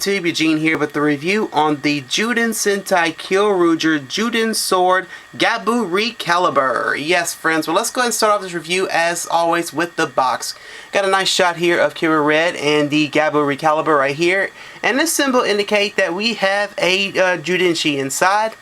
YouTube? Eugene here with the review on the Zyuden Sentai Kyoryuger Zyuden Sword GaburiCalibur. Yes, friends, well, let's go ahead and start off this review as always with the box. Got a nice shot here of Kyoryuger Red and the GaburiCalibur right here. And this symbol indicates that we have a Zyudenshi inside.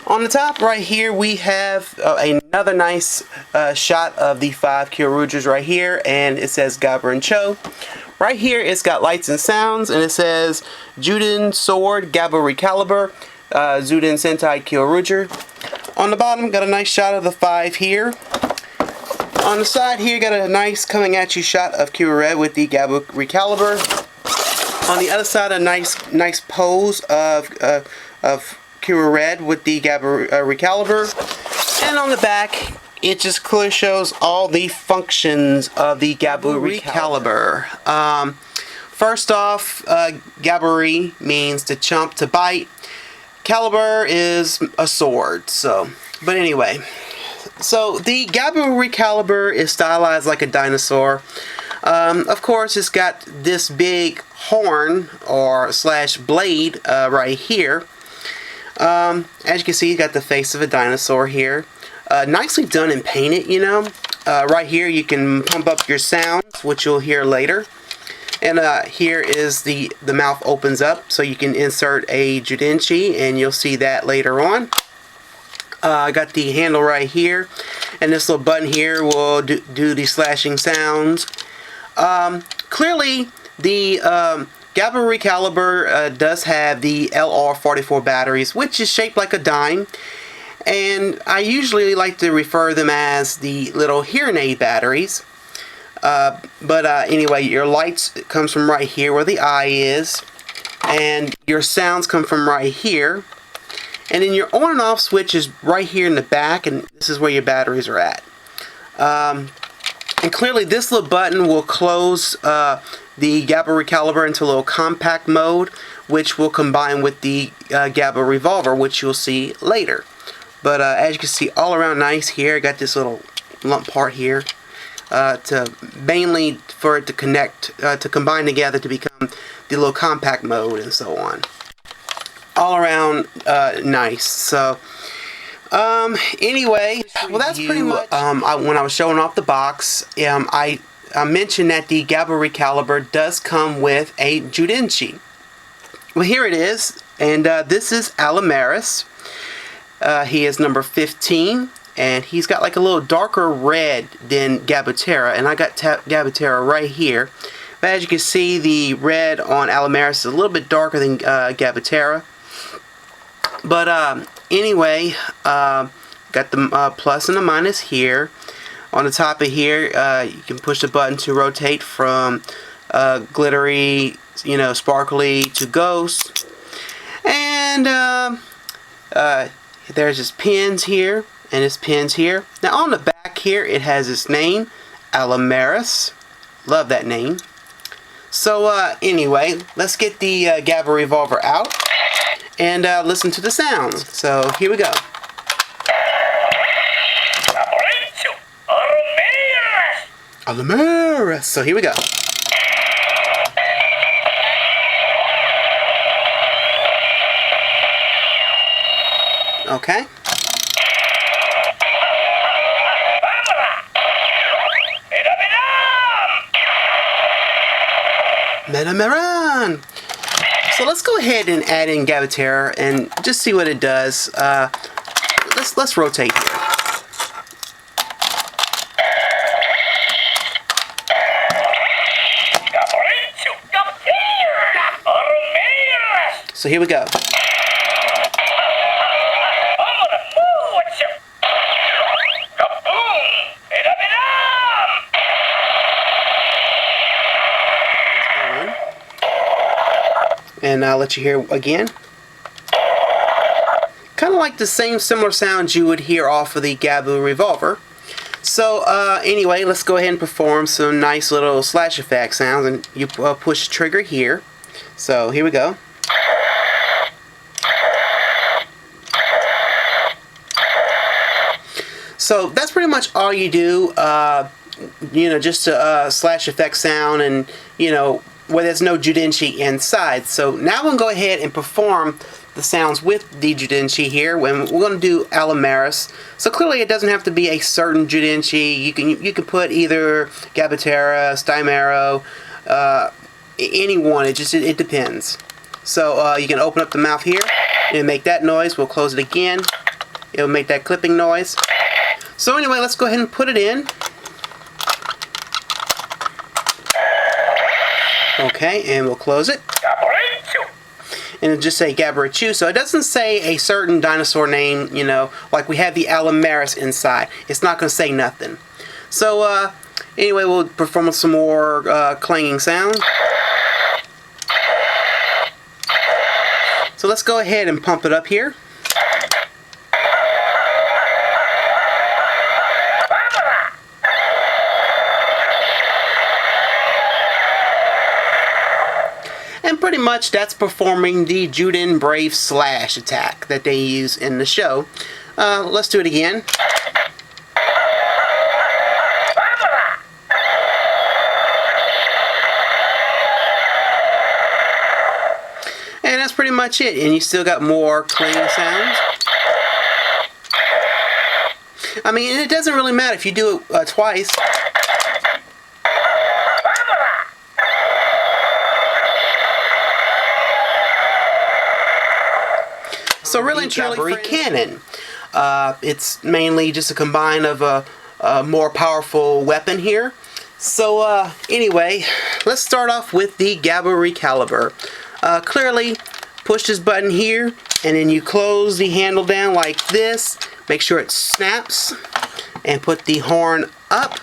On the top right here we have another nice shot of the 5 Kyoryugers right here, and it says Gabur and Cho. Right here it's got lights and sounds, and it says Zyuden Sword GaburiCalibur Zyuden Sentai Kyoryuger. On the bottom got a nice shot of the 5 here. On the side here got a nice coming at you shot of Kyoryuger Red with the GaburiCalibur. On the other side a nice pose of Kyoryuger Red with the GaburiCalibur, and on the back it just clearly shows all the functions of the GaburiCalibur. First off, Gaburi means to chomp, to bite. Calibur is a sword. But anyway, so the GaburiCalibur is stylized like a dinosaur. Of course, it's got this big horn or slash blade right here. As you can see, you got the face of a dinosaur here. Nicely done and painted, you know. Right here you can pump up your sounds, which you'll hear later. And here is the mouth opens up, so you can insert a Zyudenshi, and you'll see that later on. I got the handle right here, and this little button here will do the slashing sounds. Clearly, the GaburiCalibur does have the LR44 batteries, which is shaped like a dime, and I usually like to refer them as the little hearing aid batteries. Anyway, your lights comes from right here where the eye is, and your sounds come from right here, and then your on and off switch is right here in the back, and this is where your batteries are at. And clearly this little button will close the GaburiCalibur into a little compact mode, which will combine with the Gabur Revolver, which you'll see later. But as you can see, all around nice here. I got this little lump part here mainly for it to connect, to combine together to become the little compact mode and so on. All around nice. So anyway, well, that's pretty much when I was showing off the box, I mentioned that the GaburiCalibur does come with a Zyudenshi. Well, here it is, and this is Lamerice. He is number 15, and he's got like a little darker red than Gabutera, and I got Gabutera right here. But as you can see, the red on Lamerice is a little bit darker than Gabutera. But anyway, got the plus and the minus here. On the top of here, you can push the button to rotate from glittery, you know, sparkly to ghost. And there's his pins here and his pins here. Now on the back here, it has his name, Lamerice. Love that name. So anyway, let's get the Gabur Revolver out and listen to the sounds. So here we go. Lamerice. So here we go. Okay. Metamaran. So let's go ahead and add in Gabutera and just see what it does. Let's rotate here. So here we go. And I'll let you hear again. Kind of like the same similar sounds you would hear off of the Gabur Revolver. So anyway, let's go ahead and perform some nice little slash effect sounds, and you push the trigger here. So here we go. So that's pretty much all you do, you know, just to slash effect sound and, you know, where there's no Judenshi inside. So now we'll go ahead and perform the sounds with the Judenshi here. When we're going to do Lamerice. So clearly it doesn't have to be a certain Judenshi. You can put either Gabatera, Stymero, any one. It depends. So you can open up the mouth here and make that noise. We'll close it again. It'll make that clipping noise. So anyway, let's go ahead and put it in. Okay, and we'll close it. And it'll just say GaburiCalibur. So it doesn't say a certain dinosaur name, you know, like we have the Lamerice inside. It's not going to say nothing. So anyway, we'll perform some more clanging sound. So let's go ahead and pump it up here. And pretty much that's performing the Zyuden Brave Slash attack that they use in the show. Let's do it again. And that's pretty much it. And you still got more clanging sounds. I mean, it doesn't really matter if you do it twice. So really and truly, cannon. It's mainly just a combine of a more powerful weapon here. So anyway, let's start off with the GaburiCalibur. Clearly, push this button here, and then you close the handle down like this. Make sure it snaps, and put the horn up,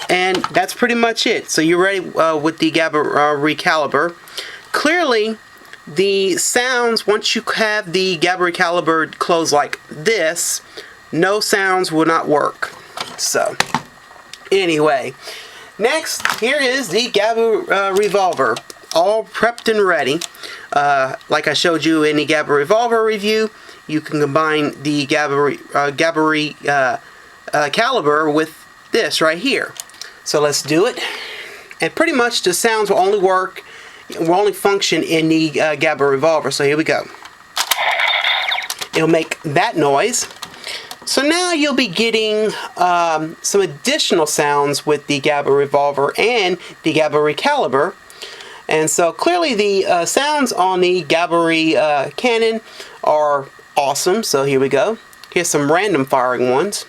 and that's pretty much it. So you're ready with the GaburiCalibur. Clearly, the sounds, once you have the GaburiCalibur closed like this, no sounds will not work. So, anyway, next, here is the GaburiVolver, all prepped and ready. Like I showed you in the GaburiVolver review, you can combine the GaburiCalibur with this right here. So let's do it. And pretty much the sounds will only function in the GaburiVolver. So here we go. It'll make that noise. So now you'll be getting some additional sounds with the GaburiVolver and the GaburiCalibur. And so clearly the sounds on the Gaburi cannon are awesome. So here we go. Here's some random firing ones.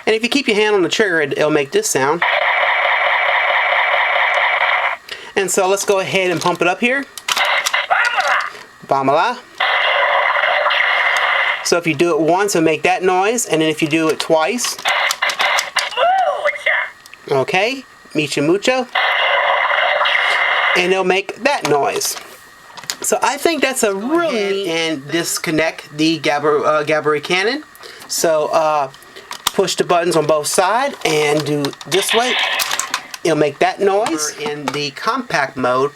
And if you keep your hand on the trigger, it'll make this sound. And so let's go ahead and pump it up here. Vamala. So if you do it once, it'll make that noise. And then if you do it twice. Okay. Micha Mucho. And it'll make that noise. So I think that's a really neat. And disconnect the Gaburi cannon. So push the buttons on both sides and do this way. It'll make that noise in the compact mode.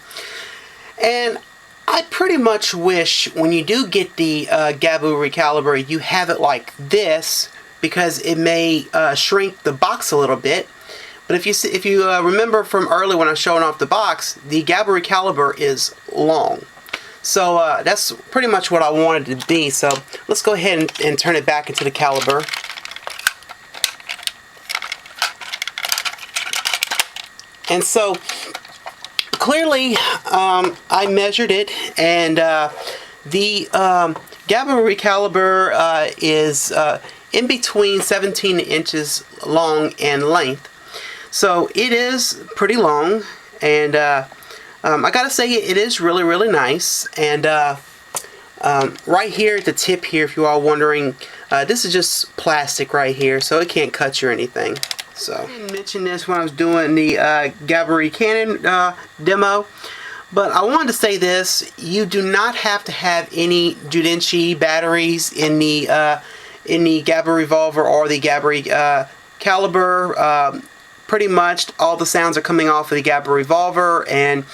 And I pretty much wish when you do get the GaburiCalibur, you have it like this, because it may shrink the box a little bit. But if you remember from earlier when I was showing off the box, the GaburiCalibur is long. So that's pretty much what I wanted it to be. So let's go ahead and turn it back into the caliber. And so clearly I measured it, and the GaburiCalibur is in between 17 inches long in length. So it is pretty long, and I gotta say it is really, really nice. And right here at the tip here, if you are wondering, this is just plastic right here, so it can't cut you or anything. So I didn't mention this when I was doing the Gaburi cannon demo, but I wanted to say this: you do not have to have any Judenshi batteries in the GaburiVolver or the GaburiCalibur. Pretty much all the sounds are coming off of the GaburiVolver, and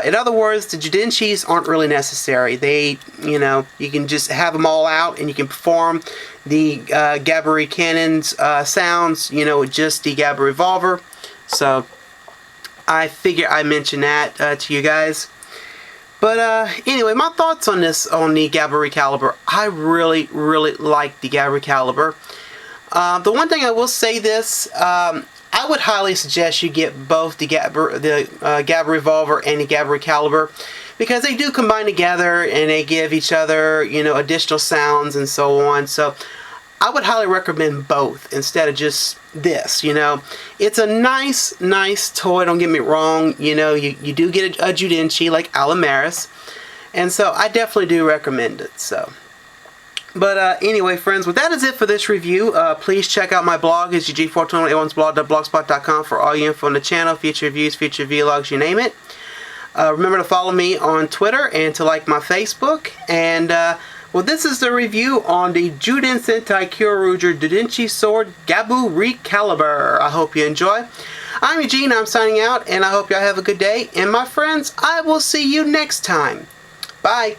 in other words, the Judenshis aren't really necessary. They, you can just have them all out, and you can perform the Gaburi cannon's sounds, with just the GaburiVolver. So I figure I mention that to you guys. But anyway, my thoughts on this, on the GaburiCalibur. I really like the GaburiCalibur. The one thing I will say this, I would highly suggest you get both the Gabur Revolver and the GaburiCalibur, because they do combine together and they give each other, you know, additional sounds and so on. So I would highly recommend both instead of just this, you know. It's a nice toy, don't get me wrong. You know, you do get a Judenchi like Lamerice, and so I definitely do recommend it. So, but anyway, friends, well, that is it for this review. Please check out my blog. It's Eugene421A1'sblog.blogspot.com for all your info on the channel, future reviews, future vlogs, you name it. Remember to follow me on Twitter and to like my Facebook. And well, this is the review on the Zyuden Sentai Kyoryuger Judenchi Sword GaburiCalibur. I hope you enjoy. I'm Eugene, I'm signing out, and I hope y'all have a good day. And my friends, I will see you next time. Bye.